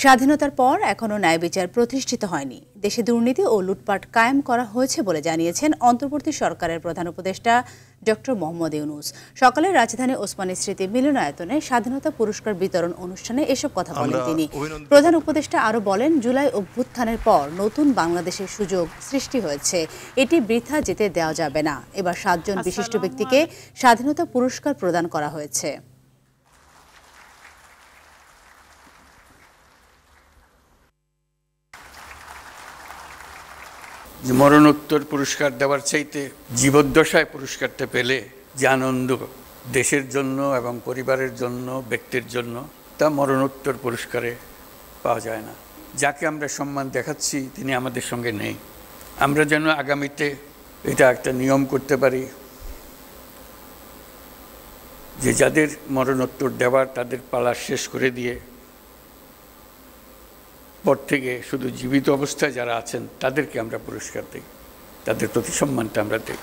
স্বাধীনতার পর এখনো ন্যায় বিচার প্রতিষ্ঠিত হয়নি। দেশে দুর্নীতি ও লুটপাট কায়েম করা হয়েছে বলে জানিয়েছেন অন্তর্বর্তী সরকারের প্রধান উপদেষ্টা ডক্টর মোহাম্মদ ইউনূস। সকালে রাজধানী ওসমানী স্মৃতি মিলনায়তনে স্বাধীনতা পুরস্কার বিতরণ অনুষ্ঠানে এসব কথা বলেন তিনি। প্রধান উপদেষ্টা আরও বলেন, জুলাই অভ্যুত্থানের পর নতুন বাংলাদেশের সুযোগ সৃষ্টি হয়েছে, এটি বৃথা যেতে দেওয়া যাবে না। এবার ৭ জন বিশিষ্ট ব্যক্তিকে স্বাধীনতা পুরস্কার প্রদান করা হয়েছে। মরণোত্তর পুরস্কার দেওয়ার চাইতে জীবদ্দশায় পুরস্কারটা পেলে যে আনন্দ দেশের জন্য এবং পরিবারের জন্য, ব্যক্তির জন্য, তা মরণোত্তর পুরস্কারে পাওয়া যায় না। যাকে আমরা সম্মান দেখাচ্ছি তিনি আমাদের সঙ্গে নেই। আমরা যেন আগামীতে এটা একটা নিয়ম করতে পারি যে যাদের মরণোত্তর দেওয়ার তাদের পালা শেষ করে দিয়ে পর থেকে শুধু জীবিত অবস্থায় যারা আছেন তাদেরকে আমরা পুরস্কার দিই, তাদের প্রতি সম্মানটা আমরা দিই।